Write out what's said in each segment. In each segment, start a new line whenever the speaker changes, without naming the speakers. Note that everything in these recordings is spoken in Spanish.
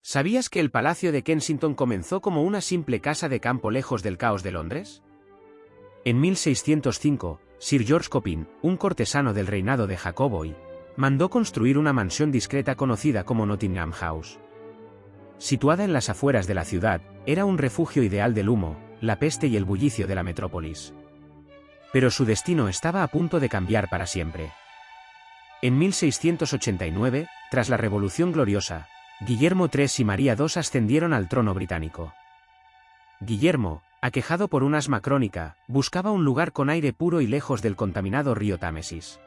¿Sabías que el Palacio de Kensington comenzó como una simple casa de campo lejos del caos de Londres? En 1605, Sir George Copin, un cortesano del reinado de Jacobo I, mandó construir una mansión discreta conocida como Nottingham House. Situada en las afueras de la ciudad, era un refugio ideal del humo, la peste y el bullicio de la metrópolis. Pero su destino estaba a punto de cambiar para siempre. En 1689, tras la Revolución Gloriosa, Guillermo III y María II ascendieron al trono británico. Guillermo, aquejado por un asma crónica, buscaba un lugar con aire puro y lejos del contaminado río Támesis.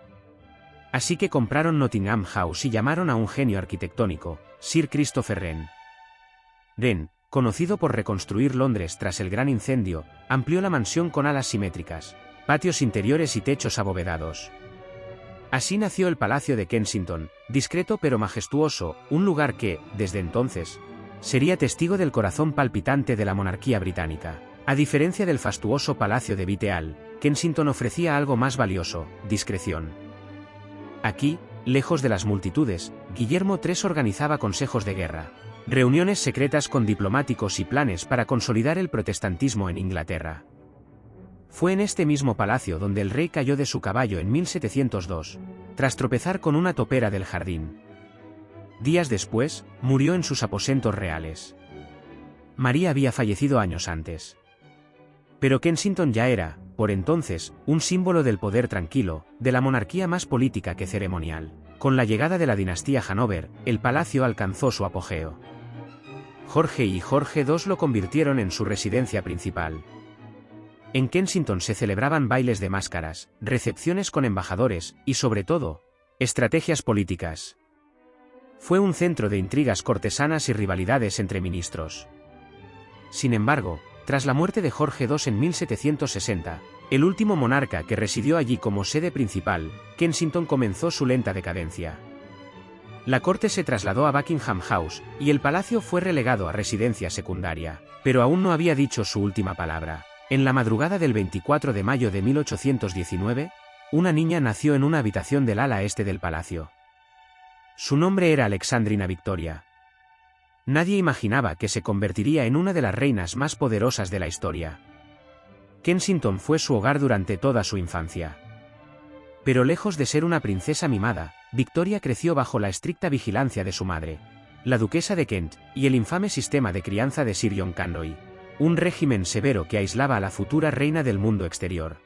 Así que compraron Nottingham House y llamaron a un genio arquitectónico, Sir Christopher Wren. Wren, conocido por reconstruir Londres tras el gran incendio, amplió la mansión con alas simétricas, patios interiores y techos abovedados. Así nació el Palacio de Kensington, discreto pero majestuoso, un lugar que, desde entonces, sería testigo del corazón palpitante de la monarquía británica. A diferencia del fastuoso Palacio de Viteal, Kensington ofrecía algo más valioso: discreción. Aquí, lejos de las multitudes, Guillermo III organizaba consejos de guerra, reuniones secretas con diplomáticos y planes para consolidar el protestantismo en Inglaterra. Fue en este mismo palacio donde el rey cayó de su caballo en 1702, tras tropezar con una topera del jardín. Días después, murió en sus aposentos reales. María había fallecido años antes. Pero Kensington ya era, por entonces, un símbolo del poder tranquilo, de la monarquía más política que ceremonial. Con la llegada de la dinastía Hanover, el palacio alcanzó su apogeo. Jorge I y Jorge II lo convirtieron en su residencia principal. En Kensington se celebraban bailes de máscaras, recepciones con embajadores y, sobre todo, estrategias políticas. Fue un centro de intrigas cortesanas y rivalidades entre ministros. Sin embargo, tras la muerte de Jorge II en 1760, el último monarca que residió allí como sede principal, Kensington comenzó su lenta decadencia. La corte se trasladó a Buckingham House, y el palacio fue relegado a residencia secundaria, pero aún no había dicho su última palabra. En la madrugada del 24 de mayo de 1819, una niña nació en una habitación del ala este del palacio. Su nombre era Alexandrina Victoria. Nadie imaginaba que se convertiría en una de las reinas más poderosas de la historia. Kensington fue su hogar durante toda su infancia. Pero lejos de ser una princesa mimada, Victoria creció bajo la estricta vigilancia de su madre, la duquesa de Kent, y el infame sistema de crianza de Sir John Conroy. Un régimen severo que aislaba a la futura reina del mundo exterior.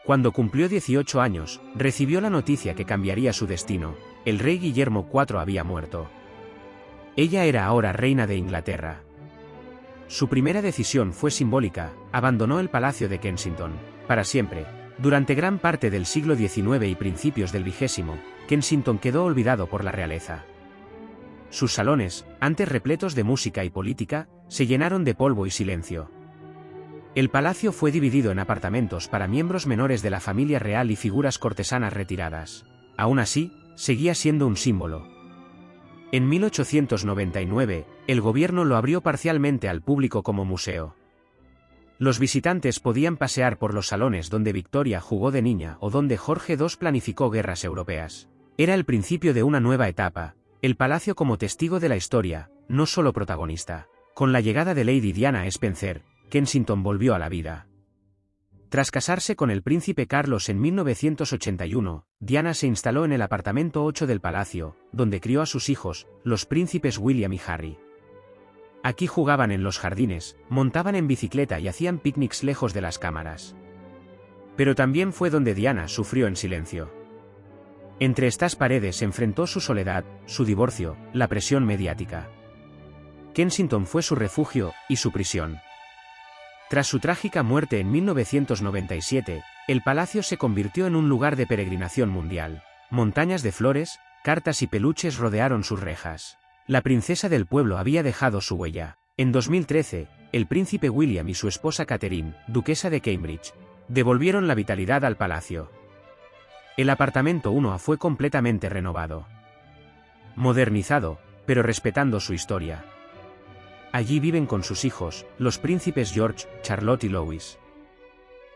Cuando cumplió 18 años, recibió la noticia que cambiaría su destino: el rey Guillermo IV había muerto. Ella era ahora reina de Inglaterra. Su primera decisión fue simbólica: abandonó el Palacio de Kensington, para siempre. Durante gran parte del siglo XIX y principios del XX, Kensington quedó olvidado por la realeza. Sus salones, antes repletos de música y política, se llenaron de polvo y silencio. El palacio fue dividido en apartamentos para miembros menores de la familia real y figuras cortesanas retiradas. Aún así, seguía siendo un símbolo. En 1899, el gobierno lo abrió parcialmente al público como museo. Los visitantes podían pasear por los salones donde Victoria jugó de niña o donde Jorge II planificó guerras europeas. Era el principio de una nueva etapa. El palacio como testigo de la historia, no solo protagonista. Con la llegada de Lady Diana Spencer, Kensington volvió a la vida. Tras casarse con el príncipe Carlos en 1981, Diana se instaló en el apartamento 8 del palacio, donde crió a sus hijos, los príncipes William y Harry. Aquí jugaban en los jardines, montaban en bicicleta y hacían picnics lejos de las cámaras. Pero también fue donde Diana sufrió en silencio. Entre estas paredes enfrentó su soledad, su divorcio, la presión mediática. Kensington fue su refugio y su prisión. Tras su trágica muerte en 1997, el palacio se convirtió en un lugar de peregrinación mundial. Montañas de flores, cartas y peluches rodearon sus rejas. La princesa del pueblo había dejado su huella. En 2013, el príncipe William y su esposa Catherine, duquesa de Cambridge, devolvieron la vitalidad al palacio. El apartamento 1A fue completamente renovado. Modernizado, pero respetando su historia. Allí viven con sus hijos, los príncipes George, Charlotte y Louis.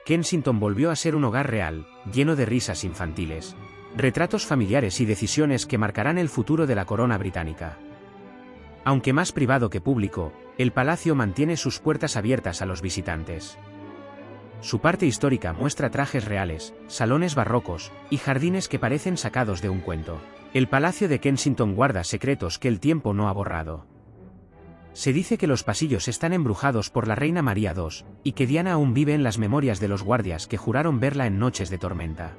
Kensington volvió a ser un hogar real, lleno de risas infantiles, retratos familiares y decisiones que marcarán el futuro de la corona británica. Aunque más privado que público, el palacio mantiene sus puertas abiertas a los visitantes. Su parte histórica muestra trajes reales, salones barrocos, y jardines que parecen sacados de un cuento. El Palacio de Kensington guarda secretos que el tiempo no ha borrado. Se dice que los pasillos están embrujados por la reina María II, y que Diana aún vive en las memorias de los guardias que juraron verla en noches de tormenta.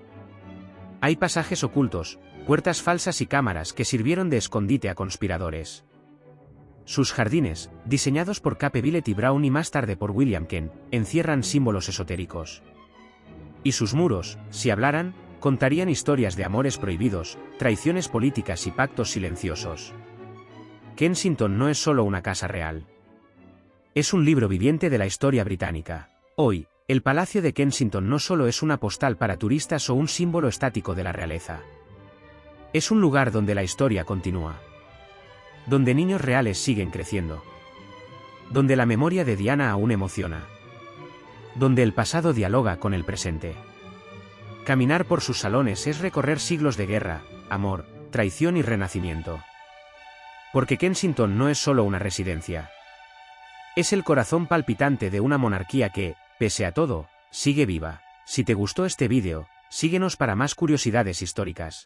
Hay pasajes ocultos, puertas falsas y cámaras que sirvieron de escondite a conspiradores. Sus jardines, diseñados por Cape Villette y Brown y más tarde por William Kent, encierran símbolos esotéricos. Y sus muros, si hablaran, contarían historias de amores prohibidos, traiciones políticas y pactos silenciosos. Kensington no es solo una casa real. Es un libro viviente de la historia británica. Hoy, el Palacio de Kensington no solo es una postal para turistas o un símbolo estático de la realeza. Es un lugar donde la historia continúa. Donde niños reales siguen creciendo. Donde la memoria de Diana aún emociona. Donde el pasado dialoga con el presente. Caminar por sus salones es recorrer siglos de guerra, amor, traición y renacimiento. Porque Kensington no es solo una residencia. Es el corazón palpitante de una monarquía que, pese a todo, sigue viva. Si te gustó este vídeo, síguenos para más curiosidades históricas.